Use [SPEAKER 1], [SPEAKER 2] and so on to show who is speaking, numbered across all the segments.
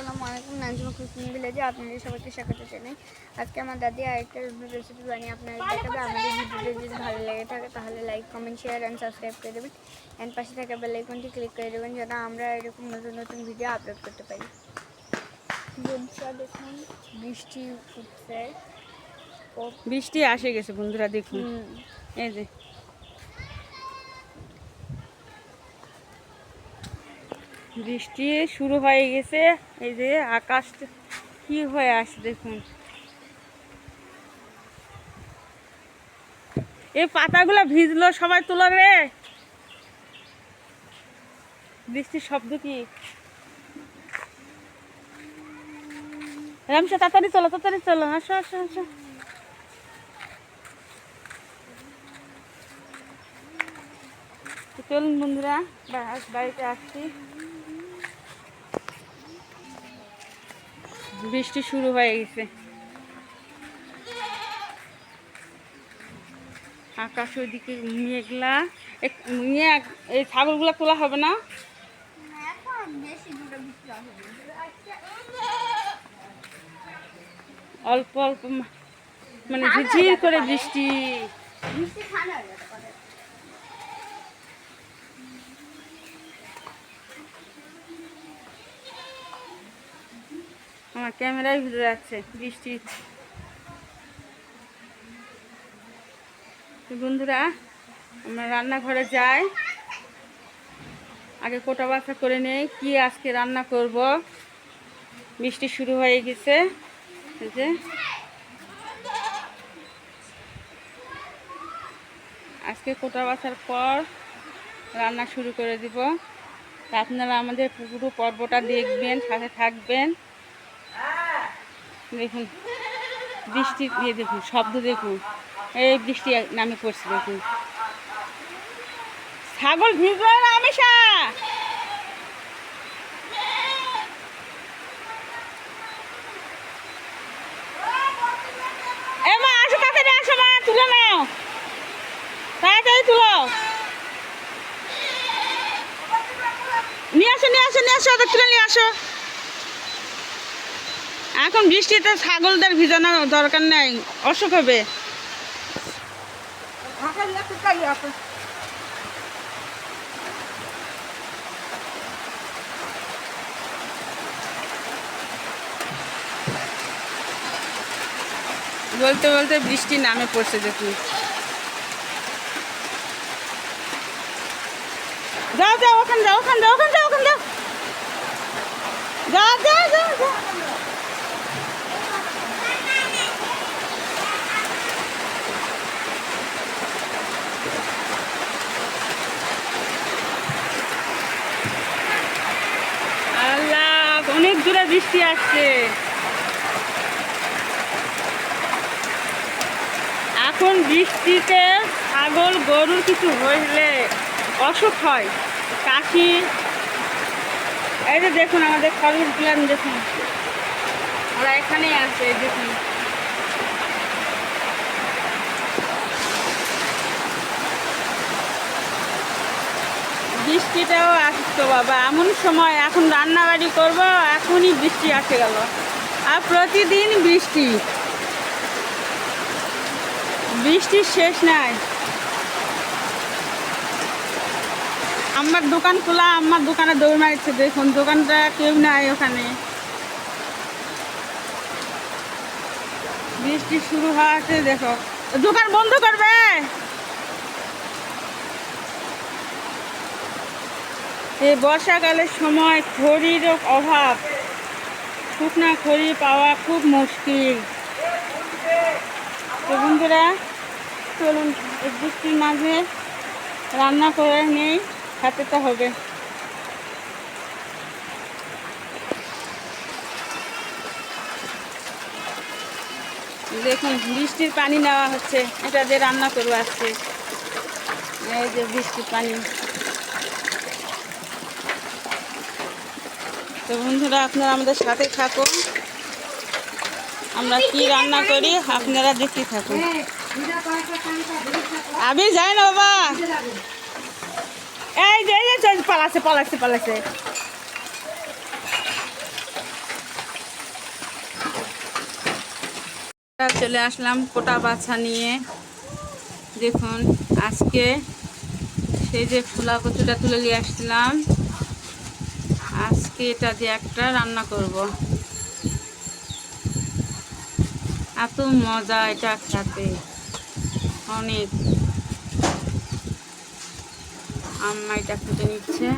[SPEAKER 1] আসসালামু আলাইকুম। নাজমা কুকিং ভিলেজে আপনাদের সবাইকে স্বাগত জানাই। আজকে আমার দাদি আরেকটা রেসিপি বানিয়ে আপনাদের দেখাবে। আমাদের ভিডিওটা যদি ভালো লেগে থাকে তাহলে like, comment, share and subscribe করে দেবেন। অ্যান্ড পাশে থাকা বেল আইকনটি ক্লিক করে দেবেন যেন আমরা এরকম নতুন নতুন ভিডিও আপলোড করতে পারি। বন্ধুরা দেখুন বৃষ্টি উঠছে,
[SPEAKER 2] বৃষ্টি আসে গেছে বন্ধুরা, দেখুন এই যে বৃষ্টি শুরু হয়ে গেছে। এই যে আকাশ কি হয়ে আসে দেখুন। এই পাতাগুলো ভিজলো, সবাই তোলো রে। বৃষ্টির শব্দ কি? রামসা তাড়াতাড়ি চলো, আসো আসো আসো। চলুন বন্ধুরা, বাড়িতে আসছি। বৃষ্টি শুরু হয়ে গেছে, আকাশ ওইদিকে মেঘলা। এই ছাগলগুলো তোলা হবে না, অল্প অল্প মানে ঝিরঝির করে বৃষ্টি। আমার ক্যামেরায় ভিজে যাচ্ছে বৃষ্টি। বন্ধুরা, আমরা রান্নাঘরে যাই, আগে কোটা বাছা করে নেই কি আজকে রান্না করব। বৃষ্টি শুরু হয়ে গেছে, এই যে আজকে কোটা বাছার পর রান্না শুরু করে দিব। আপনারা আমাদের পুরো পর্বটা দেখবেন, সাথে থাকবেন। দেখুন বৃষ্টি দিয়ে, দেখুন শব্দ, দেখুন এই বৃষ্টি নামে পড়ছে। দেখুন ছাগল ভিজলো না আমিষা। এ মা আসো, তাড়াতাড়ি আসো মা, তুলে নাও, তাড়াতাড়ি তুলো, নিয়ে আসো তুলে নিয়ে আসো। এখন বৃষ্টিতে ছাগলদের ভিজানো দরকার নেই, অসুখ হবে। বলতে বলতে বৃষ্টি নামে পড়ছে, দেখুন। যাও ওখানে যাও। আল্লাহ, অনেক দূরে বৃষ্টি আসছে। এখন বৃষ্টিতে ছাগল গরুর কিছু হইলে অসুখ হয়, কাশি। এই যে দেখুন আমাদের খরগোশগুলো, দেখুন ওরা এখানেই আছে, দেখুন। বৃষ্টিটাও আসতো বাবা, এমন সময় এখন রান্নাবাড়ি করব, এখনই বৃষ্টি আসে গেল। আর প্রতিদিন বৃষ্টির শেষ নাই। আমার দোকান খোলা, আমার দোকানে দৌড় মারছে, দেখুন দোকানটা কেউ নাই ওখানে। বৃষ্টি শুরু হওয়াতে দেখো, দোকান বন্ধ করবে। এই বর্ষাকালের সময় খড়ির অভাব, শুকনা খড়ি পাওয়া খুব মুশকিল। তো বন্ধুরা চলুন, এই বৃষ্টির মাঝে রান্না করে নেই, খেতে তো হবে। দেখুন বৃষ্টির পানি নেওয়া হচ্ছে, এটা দিয়ে রান্না করবো আজকে। এই যে বৃষ্টির পানি। তো বন্ধুরা, আপনারা আমাদের সাথে থাকুন, আমরা কি রান্না করি আপনারা দেখতে থাকুন। আমি যাই না বাবা, এই যে পালাচ্ছে। চলে আসলাম কোটা বাছা নিয়ে। দেখুন আজকে সেই যে খোলা কচুটা তুলে নিয়ে আসছিলাম, আজকে এটা দিয়ে একটা রান্না করব। এত মজা এটা খেতে, অনেক। আম্মা এটা কেটে নিচ্ছে।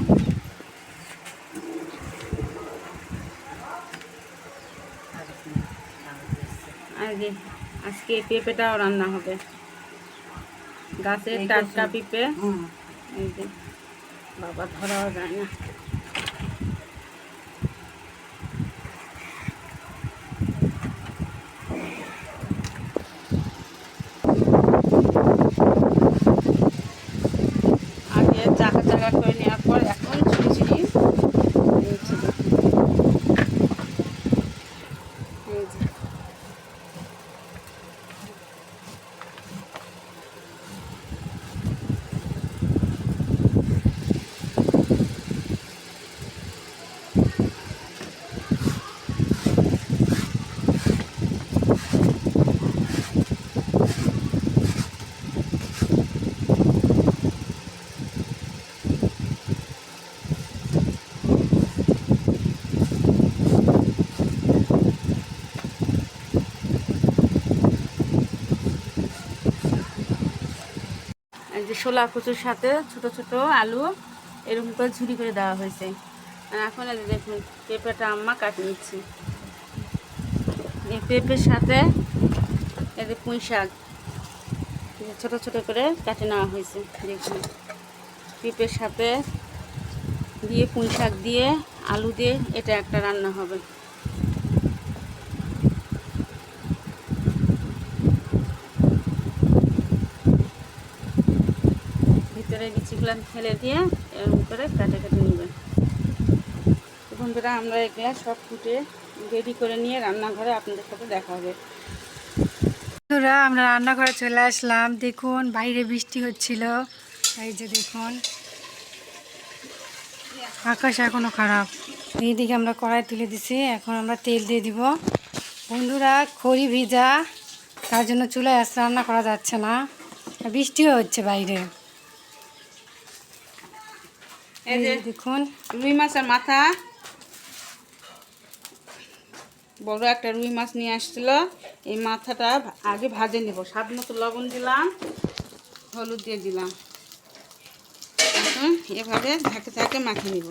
[SPEAKER 2] আজকে পেঁপেটাও রান্না হবে, গাছের টাটকা পেঁপে। এই যে বাবা ধরাও যায় না। আগে চাকা চাকা করে নেওয়ার পর এখন ঝুড়ি ঝুড়ি নিয়েছি। এই যে এই যে শোলা কচুর সাথে ছোট ছোট আলু এরকম করে ঝুড়ি করে দেওয়া হয়েছে। আর এখন এই যে দেখুন পেঁপেটা আম্মা কাটে নিচ্ছি। এই পেঁপের সাথে এই যে পুঁই শাক ছোট ছোট করে কাটে নেওয়া হয়েছে। দেখুন পেঁপের সাথে দিয়ে পুঁই শাক দিয়ে আলু দিয়ে এটা একটা রান্না হবে। ভিতরে বিচিগুলো ফেলে দিয়ে এরকম করে কাটে কেটে নেবেন। বন্ধুরা আমরা এগুলা সব ফুটে রেডি করে নিয়ে রান্নাঘরে আপনাদের সাথে দেখা হবে।
[SPEAKER 3] বন্ধুরা আমরা রান্নাঘরে চলে আসলাম। দেখুন বাইরে বৃষ্টি হচ্ছিল, এই যে দেখুন আকাশ এখনো খারাপ। এইদিকে আমরা কড়াই তুলে দিছি, এখন আমরা তেল দিয়ে দিব। বন্ধুরা খড়ি ভিজা, তার জন্য চুলায় আসতে রান্না করা যাচ্ছে না, বৃষ্টিও হচ্ছে বাইরে।
[SPEAKER 2] এই যে
[SPEAKER 3] দেখুন
[SPEAKER 2] রুই মাছের মাথা, বড় একটা রুই মাছ নিয়ে আসছিল। এই মাথাটা আগে ভাজে নেব, স্বাদ মতো লবণ দিলাম, হলুদ দিয়ে দিলাম, এখন এভাবে ধাকে ধাকে মাখিয়ে নিব।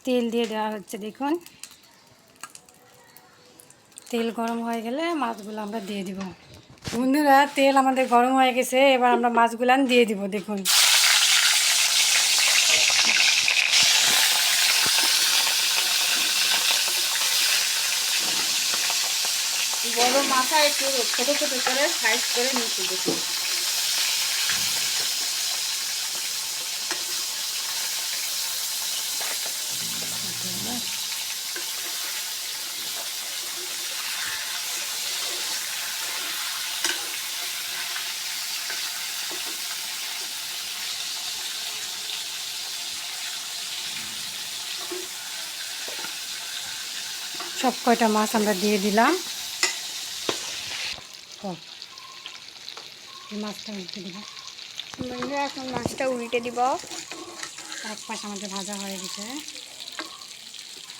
[SPEAKER 3] তেল দিয়ে দেওয়া হচ্ছে। দেখুন তেল গরম হয়ে গেলে মাছগুলো আমরা দিয়ে দিব। বন্ধুরা তেল আমাদের গরম হয়ে গেছে, এবার আমরা মাছগুলো দিয়ে দিব। দেখুন
[SPEAKER 2] বড় মাথা একটু ছোটো ছোটো করে সাইজ করে নিতে দেখুন।
[SPEAKER 3] সব কয়টা মাছ আমরা দিয়ে দিলাম। এই মাছটা উল্টে দিব।
[SPEAKER 1] বন্ধুরা এখন মাছটা উল্টে দিব।
[SPEAKER 3] এক পাশ আমাদের ভাজা হয়ে গেছে,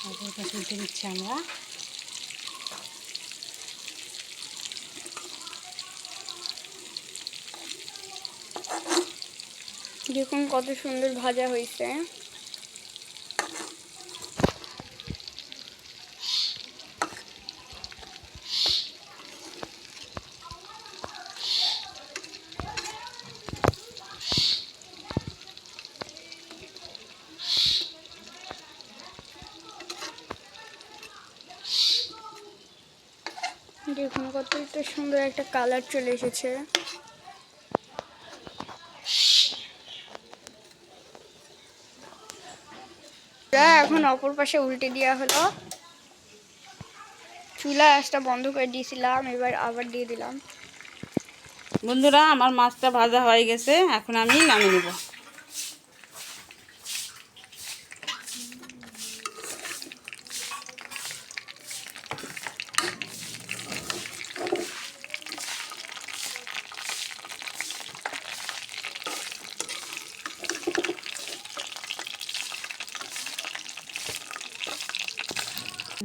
[SPEAKER 3] অপর পাশ উল্টে দিচ্ছি আমরা।
[SPEAKER 1] দেখুন কত সুন্দর ভাজা হয়েছে। দেখুন কতটা সুন্দর একটা কালার চলে এসেছে। এখন অপর পাশে উল্টে দেওয়া হলো। চুলা আঁচটা বন্ধ করে দিয়েছিলাম, এবার আবার দিয়ে দিলাম।
[SPEAKER 2] বন্ধুরা আমার মাছটা ভাজা হয়ে গেছে, এখন আমি নামিয়ে নেব।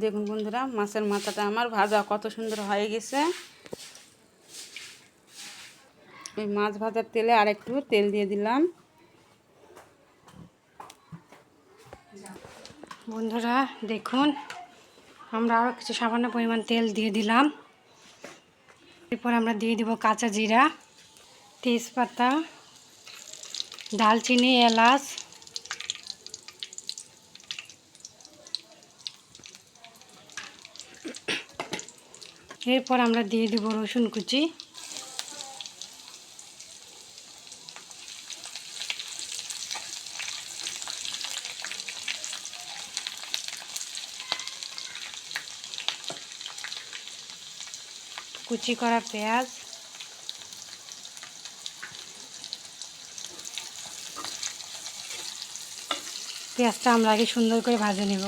[SPEAKER 2] দেখুন বন্ধুরা, মাছের মাথাটা আমার ভাজা কত সুন্দর হয়ে গেছে। ওই মাছ ভাজার তেলে আর একটু তেল দিয়ে দিলাম।
[SPEAKER 3] বন্ধুরা দেখুন, আমরা আরও কিছু সামান্য পরিমাণ তেল দিয়ে দিলাম। এরপর আমরা দিয়ে দিব কাঁচা জিরা, তেজপাতা, দালচিনি, এলাচ, এরপর আমরা দিয়ে দিব রসুন কুচি, কুচি করা পেঁয়াজ, পেঁয়াজটা আমরা আগে সুন্দর করে ভেজে নেব।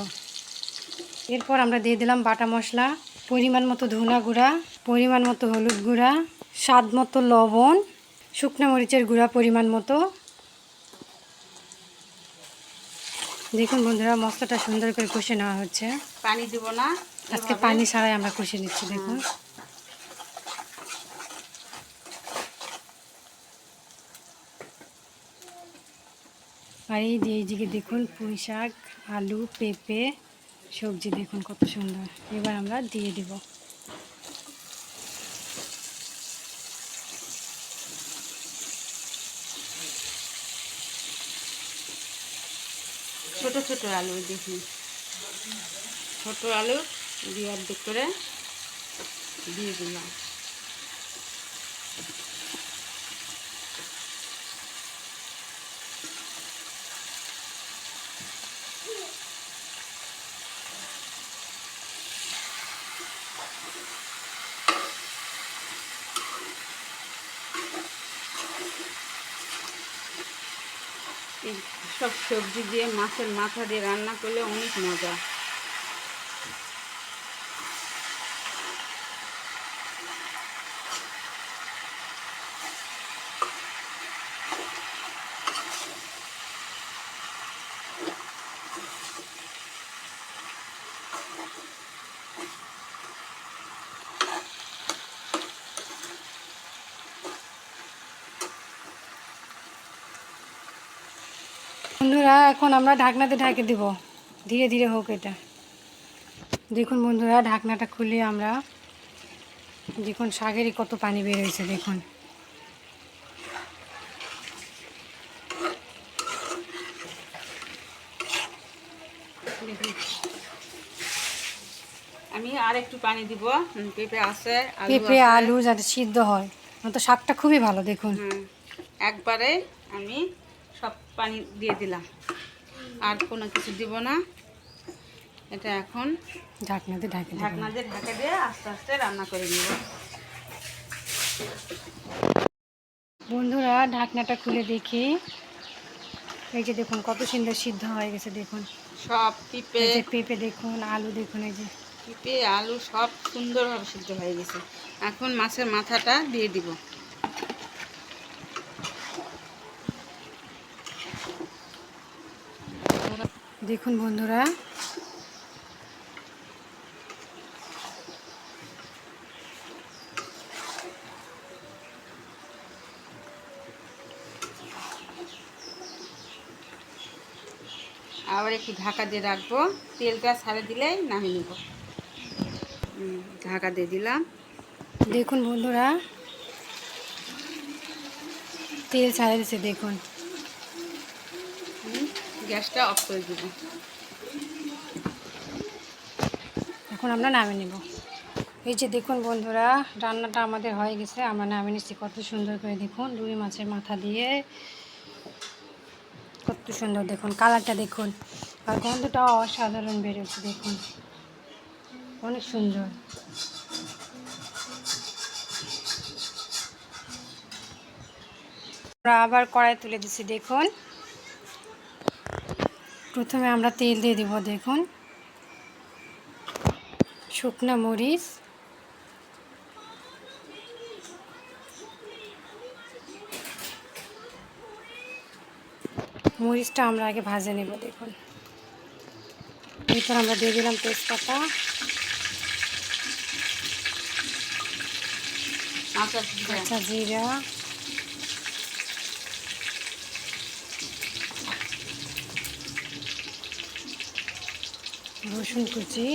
[SPEAKER 3] এরপর আমরা দিয়ে দিলাম বাটা মশলা, পরিমাণ মতো ধনিয়া গুঁড়া, পরিমাণ মতো হলুদ গুঁড়া, স্বাদ মতো লবণ, শুকনো মরিচের গুঁড়া পরিমাণ মতো। দেখুন বন্ধুরা, মশলাটা সুন্দর করে কষে নেওয়া হচ্ছে।
[SPEAKER 2] পানি দিব না,
[SPEAKER 3] আজকে পানি ছাড়াই আমরা কষে নিচ্ছি। দেখুন আর এই দিকে দেখুন পুঁই শাক, আলু, পেঁপে সবজি দেখুন কত সুন্দর। এবার আমরা দিয়ে দিব।
[SPEAKER 2] ছোট ছোট আলু দেখুন, ছোট আলু দিয়ে অর্ধেক করে দিয়ে দিলাম। এই সব সবজি দিয়ে মাছের মাথা দিয়ে রান্না করলে অনেক মজা।
[SPEAKER 3] বন্ধুরা এখন আমরা ঢাকনাতে ঢেকে দিব, ধীরে ধীরে হোক এটা। দেখুন বন্ধুরা, ঢাকনাটা খুলে আমরা দেখুন শাকেরই কত পানি বের হয়েছে। দেখুন
[SPEAKER 2] আমি আর একটু পানি দিব, পেঁপে আছে,
[SPEAKER 3] পেঁপে আলু যাতে সিদ্ধ হয়, তো শাকটা খুবই ভালো। দেখুন
[SPEAKER 2] একবারে আমি সব পানি দিয়ে দিলাম, আর কোনো কিছু দিব না। এটা এখন
[SPEAKER 3] ঢাকনাতে
[SPEAKER 2] ঢাকনা দিয়ে ঢাকা দিয়ে আস্তে আস্তে রান্না করে নিব।
[SPEAKER 3] বন্ধুরা ঢাকনাটা খুলে দেখি, এই যে দেখুন কত সুন্দর সিদ্ধ হয়ে গেছে। দেখুন
[SPEAKER 2] সব পেঁপে
[SPEAKER 3] এই যে পেঁপে দেখুন, আলু দেখুন, এই যে
[SPEAKER 2] পেঁপে আলু সব সুন্দরভাবে সিদ্ধ হয়ে গেছে। এখন মাছের মাথাটা দিয়ে দিব।
[SPEAKER 3] দেখুন বন্ধুরা
[SPEAKER 2] আবার একটু ঢাকা দিয়ে রাখবো, তেলটা ছাড়ে দিলেই নামিয়ে নেব। ঢাকা দিয়ে দিলাম।
[SPEAKER 3] দেখুন বন্ধুরা তেল ছাড়া দিচ্ছে। দেখুন
[SPEAKER 2] গ্যাসটা অফ করে দিব।
[SPEAKER 3] এখন আমরা নামিয়ে নেব। এই যে দেখুন বন্ধুরা, রান্নাটা আমাদের হয়ে গেছে, আমরা নামিয়ে নিচ্ছি। কত সুন্দর করে দেখুন, রুই মাছের মাথা দিয়ে কত সুন্দর। দেখুন কালারটা দেখুন, আর গন্ধটাও অসাধারণ বেরোচ্ছে। দেখুন অনেক সুন্দর। আমরা আবার কড়াই তুলে দিচ্ছি। দেখুন প্রথমে আমরা তেল দিয়ে দিব। দেখুন শুকনো মরিচ, মরিচটা আমরা আগে ভাজে নেব। দেখুন এরপর আমরা দিয়ে দিলাম তেজপাতা, কাঁচা জিরা, রসুন কুচি,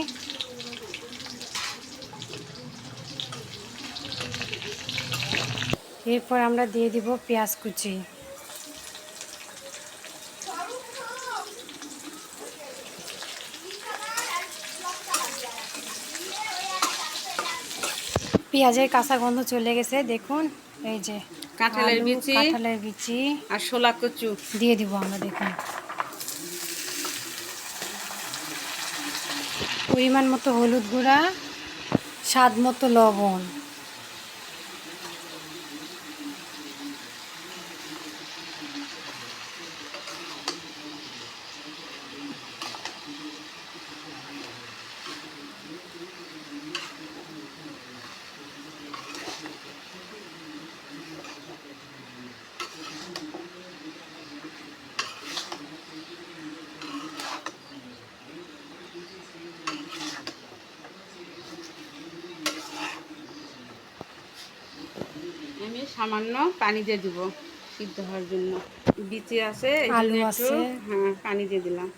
[SPEAKER 3] এরপর আমরা দিয়ে দিব পেঁয়াজ কুচি। পেঁয়াজের কাঁচা গন্ধ চলে গেছে, দেখুন এই যে
[SPEAKER 2] কাঁঠালের
[SPEAKER 3] আলু,
[SPEAKER 2] বিচি
[SPEAKER 3] কাঁঠালের বিচি
[SPEAKER 2] আর শোলা কচু
[SPEAKER 3] দিয়ে দিব আমরা। দেখুন পরিমাণ মতো হলুদ গুঁড়া, স্বাদ মতো লবণ,
[SPEAKER 2] আমি সামান্য পানি দিয়ে দিব সিদ্ধ হওয়ার জন্য। বিচি আছে, এই জন্য
[SPEAKER 3] আলু
[SPEAKER 2] একটু
[SPEAKER 3] আছে।
[SPEAKER 2] হ্যাঁ পানি দিয়ে দিলাম।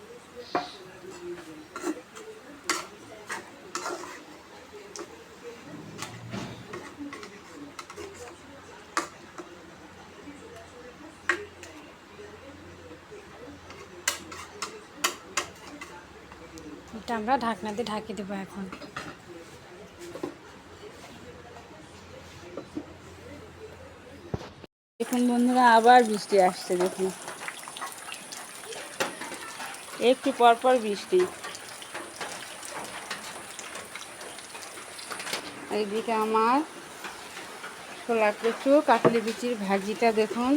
[SPEAKER 3] এটা আমরা ঢাকনা দিয়ে ঢাকি দেবো এখন।
[SPEAKER 2] দেখুন বন্ধুরা, আবার বৃষ্টি আসছে। দেখুন একটু পর পর বৃষ্টি। এইদিকে আমার ছোলা কচু কাঁঠালি বিচির ভাজিটা দেখুন।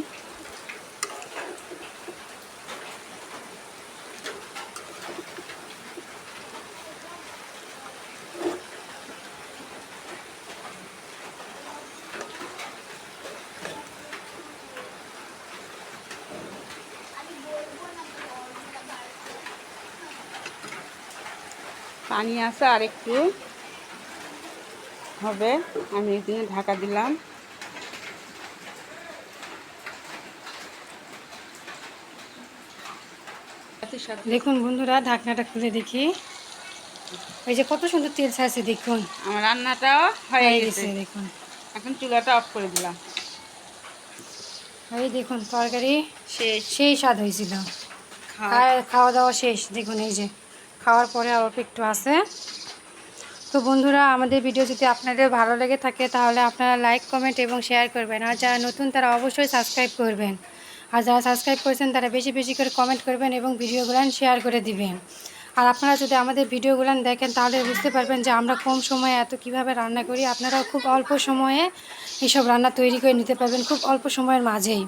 [SPEAKER 2] পানি আছে আর একটু হবে, আমি এখানে ঢাকা দিলাম।
[SPEAKER 3] দেখুন বন্ধুরা, ঢাকনাটা খুলে দেখি, এই যে কত সুন্দর তেল ছাড়ছে। দেখুন
[SPEAKER 2] আমার রান্নাটাও হয়ে
[SPEAKER 3] হয়ে
[SPEAKER 2] গেছে।
[SPEAKER 3] গেছে। দেখুন
[SPEAKER 2] এখন চুলাটা অফ করে দিলাম।
[SPEAKER 3] এই দেখুন তরকারি
[SPEAKER 2] শেষ।
[SPEAKER 3] সেই স্বাদ হয়েছিল।
[SPEAKER 2] খাওয়া
[SPEAKER 3] খাওয়া দাওয়া শেষ। দেখুন এই যে খাওয়ার পরে আর অল্প একটু আছে। তো বন্ধুরা, আমাদের ভিডিও যদি আপনাদের ভালো লেগে থাকে তাহলে আপনারা লাইক, কমেন্ট এবং শেয়ার করবেন। আর যারা নতুন তারা অবশ্যই সাবস্ক্রাইব করবেন। আর যারা সাবস্ক্রাইব করেছেন তারা বেশি বেশি করে কমেন্ট করবেন এবং ভিডিওগুলো শেয়ার করে দিবেন। আর আপনারা যদি আমাদের ভিডিওগুলো দেখেন তাহলে বুঝতে পারবেন যে আমরা কম সময়ে এত কিভাবে রান্না করি। আপনারাও খুব অল্প সময়ে এইসব রান্না তৈরি করে নিতে পারবেন, খুব অল্প সময়ের মাঝেই।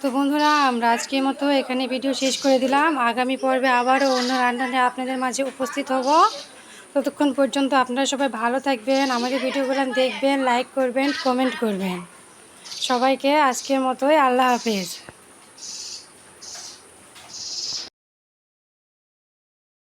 [SPEAKER 3] তো বন্ধুরা, আমরা আজকের মতো এখানে ভিডিও শেষ করে দিলাম। আগামী পর্বে আবারও অন্য রান্না নিয়ে আপনাদের মাঝে উপস্থিত হব। ততক্ষণ পর্যন্ত আপনারা সবাই ভালো থাকবেন, আমাদের ভিডিওগুলো দেখবেন, লাইক করবেন, কমেন্ট করবেন। সবাইকে আজকের মতোই আল্লাহ হাফেজ।